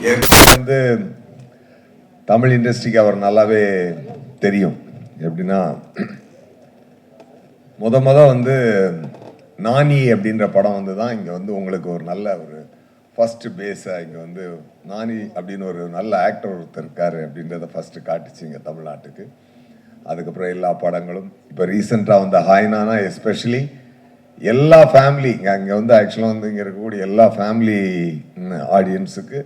வந்து தமிழ் இண்டஸ்ட்ரிக்கு அவர் நல்லாவே தெரியும். எப்படின்னா முத வந்து நானி அப்படின்ற படம் வந்து தான் இங்கே வந்து உங்களுக்கு ஒரு நல்ல ஒரு ஃபஸ்ட்டு பேஸாக இங்கே வந்து நானி அப்படின்னு ஒரு நல்ல ஆக்டர் ஒருத்தர் இருக்கார் அப்படின்றத ஃபஸ்ட்டு காட்டுச்சு இங்கே தமிழ்நாட்டுக்கு. அதுக்கப்புறம் எல்லா படங்களும் இப்போ ரீசெண்டாக வந்து ஹாய்னானா எஸ்பெஷலி எல்லா ஃபேமிலி அங்கே வந்து ஆக்சுவலாக வந்து இங்கே இருக்கக்கூடிய எல்லா ஃபேமிலி ஆடியன்ஸுக்கு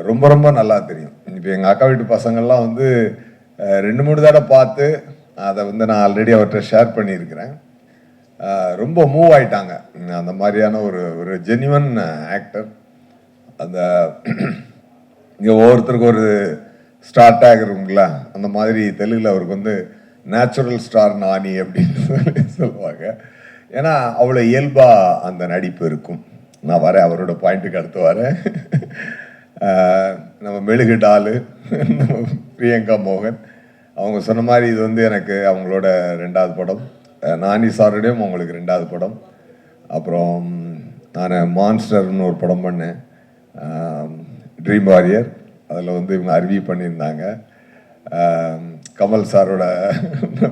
ரொம்ப ரொம்ப நல்லா தெரியும். இப்போ எங்கள் அக்கா வீட்டு பசங்கள்லாம் வந்து 2-3 தடவை பார்த்து அதை வந்து நான் ஆல்ரெடி அவர்கிட்ட ஷேர் பண்ணியிருக்கிறேன். ரொம்ப மூவ் ஆயிட்டாங்க. அந்த மாதிரியான ஒரு ஜென்யூன் ஆக்டர். அந்த இங்கே ஒவ்வொருத்தருக்கு ஒரு ஸ்டார் டேக் இருக்குங்களா, அந்த மாதிரி தெலுங்கில் அவருக்கு வந்து நேச்சுரல் ஸ்டார் நானி அப்படின்னு சொல்லுவாங்க. ஏன்னா அவ்வளோ இயல்பாக அந்த நடிப்பு இருக்கும். நான் வரேன், அவரோட பாயிண்ட்டுக்கு அடுத்து வரேன். நம்ம மெழுகு டாலு நம்ம பிரியங்கா மோகன் அவங்க சொன்ன மாதிரி இது வந்து எனக்கு அவங்களோட 2வது படம். நானி சாருடையும் அவங்களுக்கு 2வது படம். அப்புறம் நான் மான்ஸ்டர்னு ஒரு படம் பண்ணேன், ட்ரீம் வாரியர். அதில் வந்து இவங்க அருவி பண்ணியிருந்தாங்க. கமல் சாரோட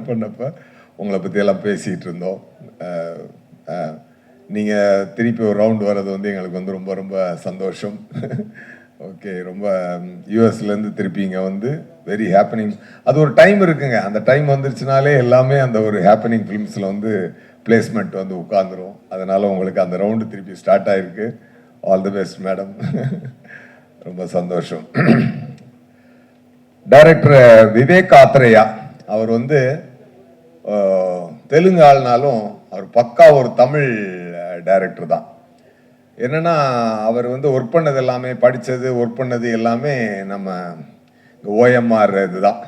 பண்ணப்போ உங்களை பற்றியெல்லாம் பேசிகிட்டு இருந்தோம். நீங்கள் திருப்பி ஒரு ரவுண்டு வர்றது வந்து எங்களுக்கு வந்து ரொம்ப ரொம்ப சந்தோஷம். ஓகே, ரொம்ப யூஎஸ்லேருந்து திருப்பி இங்கே வந்து வெரி ஹேப்பனிங். அது ஒரு டைம் இருக்குங்க, அந்த டைம் வந்துருச்சுனாலே எல்லாமே அந்த ஒரு ஹேப்பனிங் ஃபிலிம்ஸில் வந்து பிளேஸ்மெண்ட் வந்து உட்காந்துரும். அதனால் உங்களுக்கு அந்த ரவுண்டு திருப்பி ஸ்டார்ட் ஆகிருக்கு. All the best madam. ரொம்ப சந்தோஷம். டைரக்டர் விவேக் ஆத்ரேயா அவர் வந்து தெலுங்கு ஆள்னாலும் அவர் பக்கா ஒரு தமிழ் டைரக்டர் தான். என்னன்னா அவர் வந்து ஒர்க் பண்ணது எல்லாமே, படித்தது ஒர்க் பண்ணது எல்லாமே நம்ம ஓஎம்ஆர் இதுதான்.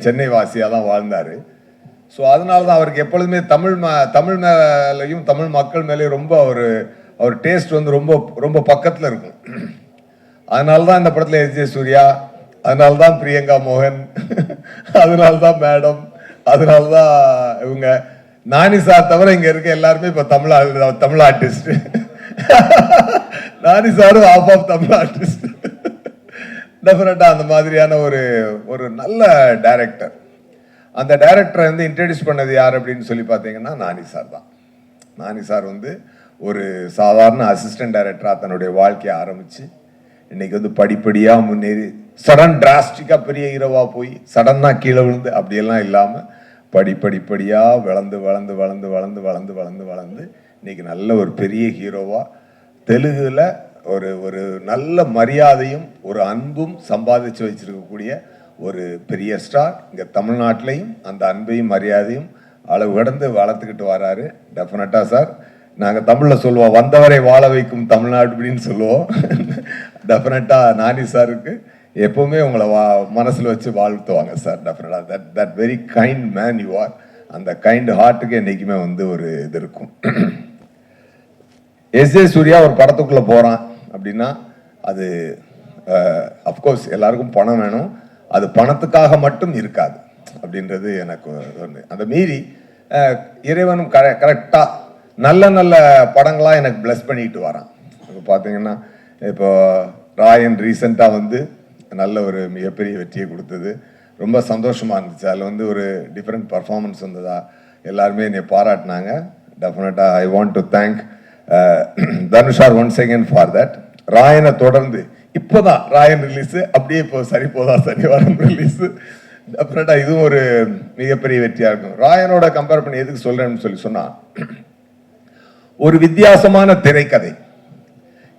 சென்னை வாசியாக தான் வாழ்ந்தார். ஸோ அதனால தான் அவருக்கு எப்பொழுதுமே தமிழ் மேலேயும் தமிழ் மக்கள் மேலேயும் ரொம்ப அவர் டேஸ்ட் வந்து ரொம்ப ரொம்ப பக்கத்தில் இருக்கும். அதனால தான் இந்த படத்தில் எஸ் ஜே சூர்யா, அதனால தான் பிரியங்கா மோகன், அதனால தான் மேடம், அதனால தான் இவங்க நானி சார் தவிர இங்கே இருக்க எல்லாருமே இப்போ தமிழ் ஆர்டிஸ்ட். நானி சாரும் ஆஃப் தமிழ் ஆர்டிஸ்ட். டெஃபினட்டாக அந்த மாதிரியான ஒரு நல்ல டைரக்டர். அந்த டைரக்டரை வந்து இன்ட்ரடியூஸ் பண்ணது யார் அப்படின்னு சொல்லி பார்த்தீங்கன்னா நானி சார் தான். நானி சார் வந்து ஒரு சாதாரண அசிஸ்டன்ட் டைரக்டராக தன்னுடைய வாழ்க்கையை ஆரம்பித்து இன்னைக்கு வந்து படிப்படியாக முன்னேறி சடன் டிராஸ்டிக்காக பெரிய ஹீரோவாக போய் சடனாக கீழே விழுந்து அப்படியெல்லாம் இல்லாமல் படிப்படியாக வளர்ந்து இன்னைக்கு நல்ல ஒரு பெரிய ஹீரோவாக தெலுங்குல ஒரு நல்ல மரியாதையும் ஒரு அன்பும் சம்பாதிச்சு வச்சிருக்கக்கூடிய ஒரு பெரிய ஸ்டார். இங்கே தமிழ்நாட்டிலையும் அந்த அன்பையும் மரியாதையும் அளவு கடந்து வளர்த்துக்கிட்டு வராரு. டெஃபினட்டாக சார், நாங்கள் தமிழில் சொல்லுவோம் வந்தவரை வாழ வைக்கும் தமிழ்நாடு அப்படின்னு சொல்லுவோம். டெஃபினட்டாக நானி சாருக்கு எப்பவுமே உங்களை மனசில் வச்சு வாழ்த்துவாங்க சார். டெஃபினட்டாக that very kind man you are. அந்த கைண்ட் ஹார்ட்டுக்கு என்றைக்குமே வந்து ஒரு இது இருக்கும். எஸ் ஜே சூர்யா ஒரு படத்துக்குள்ளே போகிறான் அப்படின்னா அது அஃப்கோர்ஸ் எல்லாருக்கும் பணம் வேணும். அது பணத்துக்காக மட்டும் இருக்காது அப்படின்றது எனக்கு ஒன்று. அதை மீறி இறைவனும் கரெக்டாக நல்ல படங்களாக எனக்கு பிளஸ் பண்ணிட்டு வரான். இப்போ பார்த்தீங்கன்னா இப்போ ராயன் ரீசெண்டாக வந்து நல்ல ஒரு மிகப்பெரிய வெற்றியை கொடுத்தது. ரொம்ப சந்தோஷமாக இருந்துச்சு. அதில் வந்து ஒரு டிஃப்ரெண்ட் பர்ஃபார்மன்ஸ் வந்ததா எல்லாருமே என்னை பாராட்டினாங்க. டெஃபினட்டாக I want to thank Dhanush sir once again for that. ராயனை தொடர்ந்து இப்போதான் ராயன் ரிலீஸு, அப்படியே இப்போ சனிவாரம் ரிலீஸு. டெஃபினட்டாக இதுவும் ஒரு மிகப்பெரிய வெற்றியாக இருக்கும். ராயனோட கம்பேர் பண்ணி எதுக்கு சொல்கிறேன்னு சொன்னால் ஒரு வித்தியாசமான திரைக்கதை.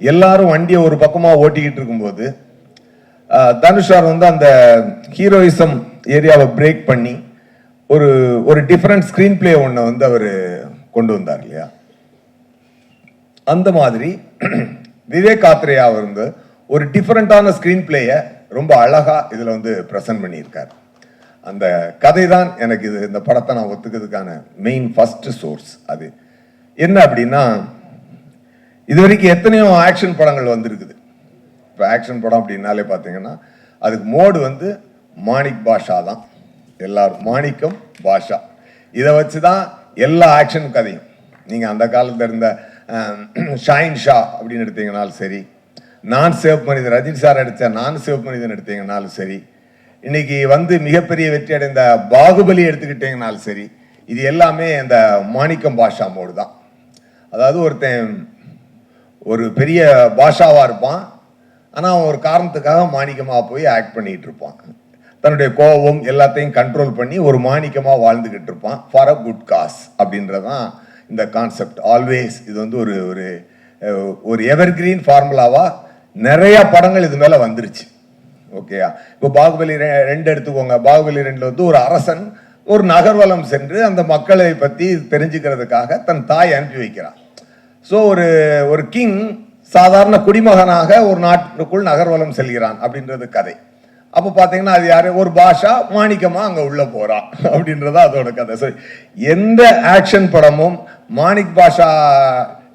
எல்லாரும் வண்டியை ஒரு பக்கமாக ஓட்டிக்கிட்டு இருக்கும்போது தனுஷார் வந்து அந்த ஹீரோயிசம் ஏரியாவை பிரேக் பண்ணி ஒரு டிஃப்ரெண்ட் ஸ்க்ரீன் பிளே ஒன்றை வந்து அவர் கொண்டு வந்தார் இல்லையா. அந்த மாதிரி விவேக் ஆத்ரேயா வந்து ஒரு டிஃப்ரெண்டான ஸ்க்ரீன் பிளேயை ரொம்ப அழகாக இதில் வந்து ப்ரெசென்ட் பண்ணியிருக்கார். அந்த கதை தான் எனக்கு இந்த படத்தை நான் ஒத்துக்கிறதுக்கான மெயின் ஃபர்ஸ்ட் சோர்ஸ். அது என்ன அப்படின்னா, இது வரைக்கும் எத்தனையோ ஆக்ஷன் படங்கள் வந்திருக்குது. இப்போ ஆக்ஷன் படம் அப்படின்னாலே பார்த்தீங்கன்னா அதுக்கு மோடு வந்து மாணிக் பாஷா தான். எல்லாரும் மாணிக்கம் பாஷா இதை வச்சு தான் எல்லா ஆக்ஷன் கதையும். நீங்கள் அந்த காலத்தில் இருந்த ஷாயின் ஷா அப்படின்னு எடுத்தீங்கனாலும் சரி, நான் சிவப்பு மனிதன், ரஜினி சார் அடித்த நான் சிவப்பு மனிதன் எடுத்தீங்கன்னாலும் சரி, இன்னைக்கு வந்து மிகப்பெரிய வெற்றி அடைந்த பாகுபலி எடுத்துக்கிட்டீங்கனாலும் சரி, இது எல்லாமே அந்த மாணிக்கம் பாஷா மோடு தான். அதாவது ஒருத்தன் ஒரு பெரிய பாஷாவாக இருப்பான், ஆனால் அவன் ஒரு காரணத்துக்காக மாணிக்கமாக போய் ஆக்ட் பண்ணிகிட்டு இருப்பான். தன்னுடைய கோபம் எல்லாத்தையும் கண்ட்ரோல் பண்ணி ஒரு மாணிக்கமாக வாழ்ந்துக்கிட்டு இருப்பான் ஃபார் அ குட் காஸ் அப்படின்றதான் இந்த கான்செப்ட். ஆல்வேஸ் இது வந்து ஒரு ஒரு ஒரு எவர்கிரீன் ஃபார்முலாவாக நிறைய படங்கள் இது மேலே வந்துருச்சு. ஓகேயா? இப்போ பாகுபலி 2 எடுத்துக்கோங்க. பாகுபலி 2 வந்து ஒரு அரசன் ஒரு நகர்வலம் சென்று அந்த மக்களை பற்றி தெரிஞ்சுக்கிறதுக்காக தன் தாய் அனுப்பி வைக்கிறான். ஸோ ஒரு கிங் சாதாரண குடிமகனாக ஒரு நாட்டுக்குள் நகர்வலம் செல்கிறான் அப்படின்றது கதை. அப்போ பார்த்தீங்கன்னா அது யாரு? ஒரு பாஷா மாணிக்கமாக அங்கே உள்ள போகிறான் அப்படின்றதா அதோட கதை. ஸோ எந்த ஆக்ஷன் படமும் மாணிக் பாஷா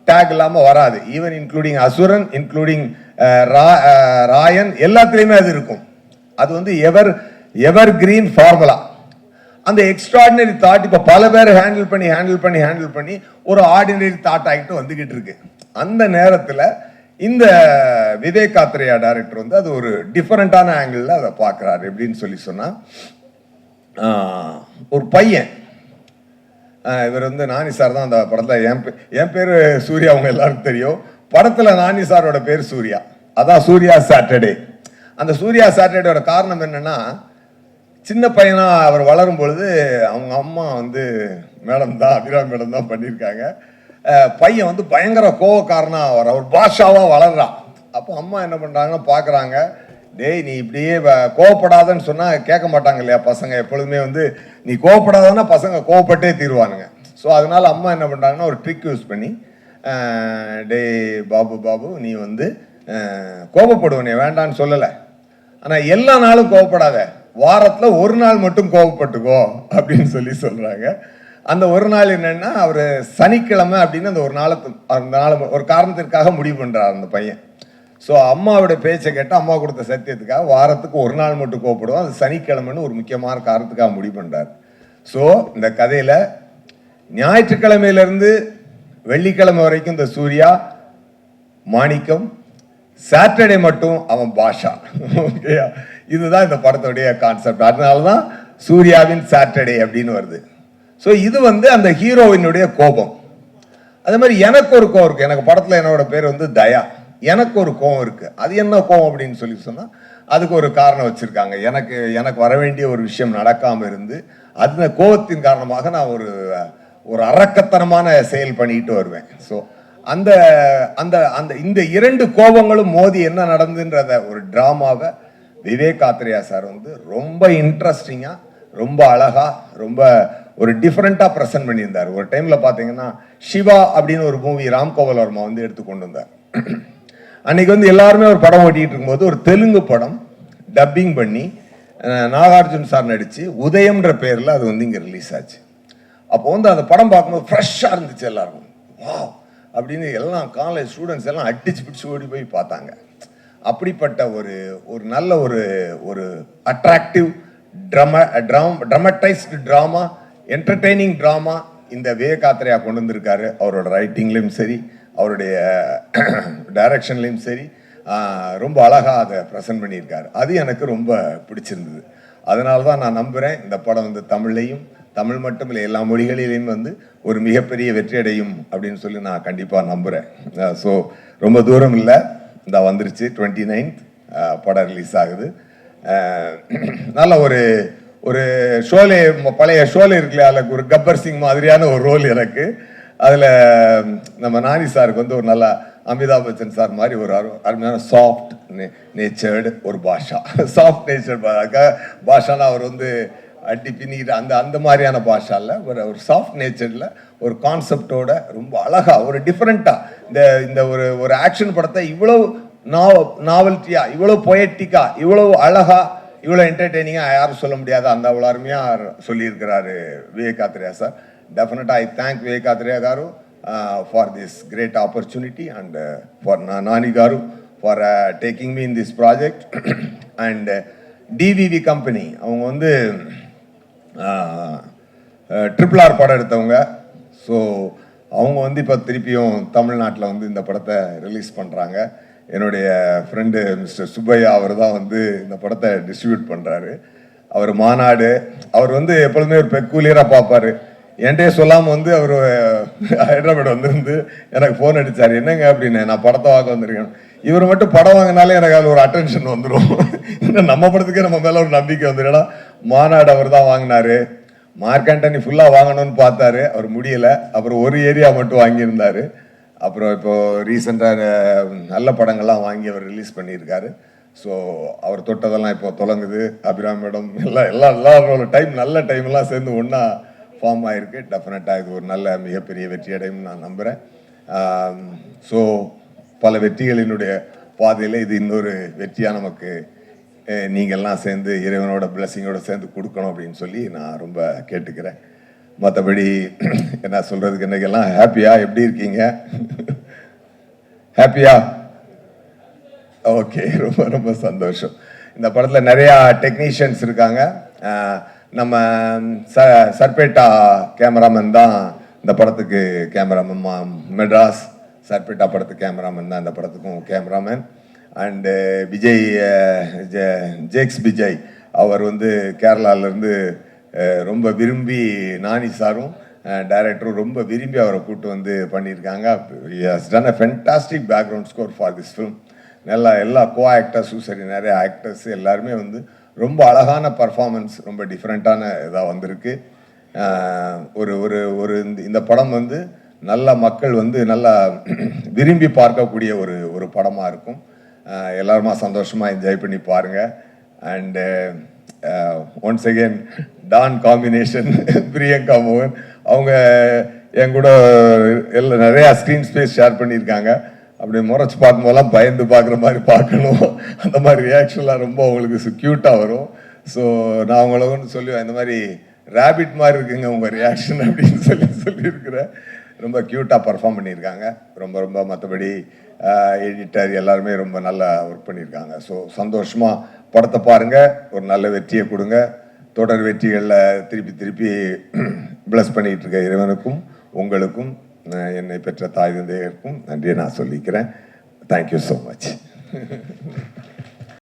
டேக் இல்லாமல் வராது. ஈவன் இன்க்ளூடிங் அசுரன், இன்க்ளூடிங் ராயன், எல்லாத்துலேயுமே அது இருக்கும். அது வந்து எவர் கிரீன் ஃபார்முலா. அந்த எக்ஸ்ட்ராடினரி தாட் இப்போ பல பேர் ஹேண்டில் பண்ணி ஒரு ஆர்டினரி தாட் ஆகிட்டு வந்துகிட்டு இருக்கு. அந்த நேரத்தில் இந்த விவேக் காத்ரேயா டைரக்டர் வந்து அது ஒரு டிஃபரெண்டான ஆங்கிளில் அதை பார்க்குறாரு. எப்படின்னு சொன்னால், ஒரு பையன், இவர் வந்து நானி சார் தான் அந்த படத்தில், என் பேர் சூர்யா, அவங்க எல்லாருக்கும் தெரியும். படத்தில் நானி சாரோட பேர் சூர்யா, அதான் சூர்யா சாட்டர்டே. அந்த சூர்யா சாட்டர்டேயோட காரணம் என்னன்னா, சின்ன பையனா அவர் வளரும் பொழுது அவங்க அம்மா வந்து மேடம் தான், அபிராமி மேடம் தான் பண்ணியிருக்காங்க. பையன் வந்து பயங்கர கோவக்காரனா அவர் பாஷாவாக வளர்றான். அப்போ அம்மா என்ன பண்ணுறாங்கன்னா பார்க்குறாங்க, டேய் நீ இப்படியே கோவப்படாதன்னு சொன்னால் கேட்க மாட்டாங்க இல்லையா பசங்க. எப்பொழுதுமே வந்து நீ கோவப்படாதன்னா பசங்க கோவப்பட்டே தீருவானுங்க. ஸோ அதனால அம்மா என்ன பண்ணுறாங்கன்னா ஒரு ட்ரிக் யூஸ் பண்ணி, டேய் பாபு நீ வந்து கோபப்படுவனே வேண்டான்னு சொல்லலை, ஆனால் எல்லா நாளும் கோவப்படாத, வாரத்தில் ஒரு நாள் மட்டும் கோவப்பட்டுக்கோ அப்படின்னு சொல்கிறாங்க. அந்த ஒரு நாள் என்னன்னா, அவர் சனிக்கிழமை அப்படின்னு அந்த நாள் ஒரு காரணத்திற்காக முடிவு பண்ணுறார் அந்த பையன். ஸோ அம்மாவோட பேச்சை கேட்டு அம்மா கொடுத்த சத்தியத்துக்காக வாரத்துக்கு ஒரு நாள் மட்டும் கோவப்படுவோம், அது சனிக்கிழமைன்னு ஒரு முக்கியமான காரணத்துக்காக முடிவு பண்ணுறார். ஸோ இந்த கதையில் ஞாயிற்றுக்கிழமையிலேருந்து வெள்ளிக்கிழமை வரைக்கும் இந்த சூர்யா மாணிக்கம், சாட்டர்டே மட்டும் அவன் பாஷா. ஓகேயா? இதுதான் இந்த படத்துடைய கான்செப்ட். அதனால தான் சூர்யாவின் சாட்டர்டே அப்படின்னு வருது. ஸோ இது வந்து அந்த ஹீரோவினுடைய கோபம். அதே மாதிரி எனக்கு ஒரு கோவம் இருக்கு. எனக்கு படத்தில் என்னோட பேர் வந்து தயா. எனக்கு ஒரு கோவம் இருக்கு. அது என்ன கோவம் அப்படின்னு சொன்னால், அதுக்கு ஒரு காரணம் வச்சிருக்காங்க. எனக்கு வர வேண்டிய ஒரு விஷயம் நடக்காமல் இருந்து அந்த கோபத்தின் காரணமாக நான் ஒரு அரக்கத்தனமான செயல் பண்ணிட்டு வருவேன். ஸோ அந்த அந்த அந்த இந்த 2 கோபங்களும் மோதி என்ன நடந்துன்றத ஒரு டிராமாவை விவேக் காத்ரேயா சார் வந்து ரொம்ப இன்ட்ரெஸ்டிங்கா, ரொம்ப அழகா, ரொம்ப ஒரு டிஃப்ரெண்டா ப்ரெசென்ட் பண்ணியிருந்தார். ஒரு டைம்ல பாத்தீங்கன்னா சிவா அப்படின்னு ஒரு மூவி ராம்கோபால் வர்மா வந்து எடுத்து கொண்டு வந்தார். அன்னைக்கு வந்து எல்லாருமே ஒரு படம் ஓட்டிட்டு இருக்கும்போது ஒரு தெலுங்கு படம் டப்பிங் பண்ணி நாகார்ஜுன் சார் நடிச்சு உதயம்ன்ற பேர்ல அது வந்து இங்க ரிலீஸ் ஆச்சு. அப்போ வந்து அந்த படம் பார்க்கும்போது ஃப்ரெஷ்ஷா இருந்துச்சு. எல்லாருக்கும் வா அப்படின்னு எல்லாம் காலேஜ் ஸ்டூடெண்ட்ஸ் எல்லாம் அடிச்சு பிடிச்சு ஓடி போய் பார்த்தாங்க. அப்படிப்பட்ட ஒரு நல்ல ஒரு attractive dramatised drama, entertaining drama இந்த விவேக் காத்ரேயா கொண்டு வந்திருக்காரு. அவரோட ரைட்டிங்லேயும் சரி, அவருடைய டைரக்ஷன்லேயும் சரி, ரொம்ப அழகாக அதை ப்ரெசென்ட் பண்ணியிருக்காரு. அது எனக்கு ரொம்ப பிடிச்சிருந்தது. அதனால தான் நான் நம்புகிறேன் இந்த படம் வந்து தமிழ் மட்டும் இல்லை, எல்லா மொழிகளிலையும் வந்து ஒரு மிகப்பெரிய வெற்றி அடையும் அப்படின்னு சொல்லி நான் கண்டிப்பாக நம்புகிறேன். ஸோ ரொம்ப தூரம் இல்லை, இந்த வந்துருச்சு 29th படம் ரிலீஸ் ஆகுது. நல்ல ஒரு ஷோலே, பழைய ஷோலே இருக்குல்ல, அதில் ஒரு கப்பர் சிங் மாதிரியான ஒரு ரோல் எனக்கு. அதில் நம்ம நானி சாருக்கு வந்து ஒரு நல்ல அமிதாப் பச்சன் சார் மாதிரி ஒரு அருமையான சாஃப்ட் நேச்சர்டு ஒரு பாஷா. சாஃப்ட் நேச்சர் பாஷானா அவர் வந்து அடி பின்னிட்டு அந்த மாதிரியான பாஷாவில் ஒரு சாஃப்ட் நேச்சரில் ஒரு கான்செப்டோட ரொம்ப அழகாக ஒரு டிஃப்ரெண்ட்டாக இந்த ஒரு ஆக்ஷன் படத்தை இவ்வளோ நாவல்ட்டியா, இவ்வளோ பொயட்டிக்கா, இவ்வளோ அழகா, இவ்வளோ என்டர்டெய்னிங்காக யாரும் சொல்ல முடியாது. அந்த அவ்வளோ அருமையாக சொல்லியிருக்கிறாரு விவேக் காத்ரேயா சார். டெஃபினட்டாக I thank Vivek Athreya garu for this great opportunity and for Nani garu for taking me in this project. And DVV company அவங்க வந்து RRR படம் எடுத்தவங்க. ஸோ அவங்க வந்து இப்போ திருப்பியும் தமிழ்நாட்டில் வந்து இந்த படத்தை ரிலீஸ் பண்ணுறாங்க. என்னுடைய ஃப்ரெண்டு மிஸ்டர் சுப்பையா அவர் தான் வந்து இந்த படத்தை டிஸ்ட்ரிபியூட் பண்ணுறாரு. அவர் மாநாடு அவர் வந்து எப்பொழுதுமே ஒரு பெக்கூலியராக பார்ப்பார். என்கிட்டயே சொல்லாமல் வந்து அவர் ஹைதராபாத் வந்திருந்து எனக்கு ஃபோன் அடித்தார், என்னங்க அப்படின்னு. நான் படத்தை வாங்க வந்திருக்கேன். இவர் மட்டும் படம் வாங்கினாலே எனக்கு அதில் ஒரு அட்டென்ஷன் வந்துடும். நம்ம படத்துக்கே நம்ம மேலே ஒரு நம்பிக்கை வந்துடும்னா மாநாடு அவர் தான் வாங்கினாரு. மார்க் ஆண்டனி ஃபுல்லாக வாங்கணும்னு பார்த்தாரு, அவர் முடியலை. அப்புறம் ஒரு ஏரியா மட்டும் வாங்கியிருந்தார். அப்புறம் இப்போது ரீசெண்டாக நல்ல படங்கள்லாம் வாங்கி அவர் ரிலீஸ் பண்ணியிருக்காரு. ஸோ அவர் தொட்டதெல்லாம் இப்போ தொடங்குது. அபிராம் மேடம் எல்லாரோட டைம் நல்ல டைம்லாம் சேர்ந்து ஒன்றா ஃபார்ம் ஆகிருக்கு. டெஃபினட்டாக இது ஒரு நல்ல மிகப்பெரிய வெற்றி அடையும் நான் நம்புகிறேன். ஸோ பல வெற்றிகளினுடைய பாதையில் இது இன்னொரு வெற்றியாக நமக்கு நீங்கள்லாம் சேர்ந்து இறைவனோட பிளஸிங்கோட சேர்ந்து கொடுக்கணும் அப்படின்னு சொல்லி நான் ரொம்ப கேட்டுக்கிறேன். மற்றபடி என்ன சொல்கிறதுக்கு இன்றைக்கெல்லாம் ஹாப்பியா? எப்படி இருக்கீங்க? ஹாப்பியா? ஓகே, ரொம்ப ரொம்ப சந்தோஷம். இந்த படத்தில் நிறையா டெக்னீஷியன்ஸ் இருக்காங்க. நம்ம சர்பேட்டா கேமராமேன் தான் இந்த படத்துக்கு கேமராமேன். மெட்ராஸ் சர்பேட்டா படத்துக்கு கேமராமேன் தான் இந்த படத்துக்கும் கேமராமேன். அண்டு விஜய் ஜேக்ஸ் விஜய் அவர் வந்து கேரளாவிலேருந்து ரொம்ப விரும்பி நானி சாரும் டைரக்டரும் ரொம்ப விரும்பி அவரை கூப்பிட்டு வந்து பண்ணியிருக்காங்க. Has done a fantastic background score for this film. நல்லா எல்லா கோ ஆக்டர்ஸும் சரி, நிறைய ஆக்டர்ஸ் எல்லாருமே வந்து ரொம்ப அழகான பர்ஃபார்மன்ஸ், ரொம்ப டிஃப்ரெண்ட்டான இதாக வந்திருக்கு. ஒரு ஒரு ஒரு இந்த படம் வந்து நல்ல மக்கள் வந்து நல்லா விரும்பி பார்க்கக்கூடிய ஒரு படமாக இருக்கும். எல்லாருமா சந்தோஷமாக என்ஜாய் பண்ணி பாருங்கள். And once again Don combination Priyanka மோகன் அவங்க என் கூட நிறையா ஸ்க்ரீன் ஸ்பேஸ் ஷேர் பண்ணியிருக்காங்க. அப்படி முறைச்சி பார்க்கும்போதெல்லாம் பயந்து பார்க்குற மாதிரி பார்க்கணும். அந்த மாதிரி ரியாக்ஷன்லாம் ரொம்ப அவங்களுக்கு க்யூட்டாக வரும். ஸோ நான் அவங்கள ஒன்று சொல்லுவேன், இந்த மாதிரி ரேபிட் மாதிரி இருக்குங்க உங்கள் ரியாக்ஷன் அப்படின்னு சொல்லியிருக்கிறேன். ரொம்ப க்யூட்டாக பர்ஃபார்ம் பண்ணியிருக்காங்க. ரொம்ப ரொம்ப மற்றபடி எடிட்டர் எல்லாருமே ரொம்ப நல்லா ஒர்க் பண்ணியிருக்காங்க. ஸோ சந்தோஷமாக படத்தை பாருங்கள், ஒரு நல்ல வெற்றியை கொடுங்க. தொடர் வெற்றிகளில் திருப்பி பிளஸ் பண்ணிகிட்டு இருக்க இறைவனுக்கும் உங்களுக்கும் என்னை பெற்ற தாய் தந்தையருக்கும் நன்றியை நான் சொல்லிக்கிறேன். Thank you so much.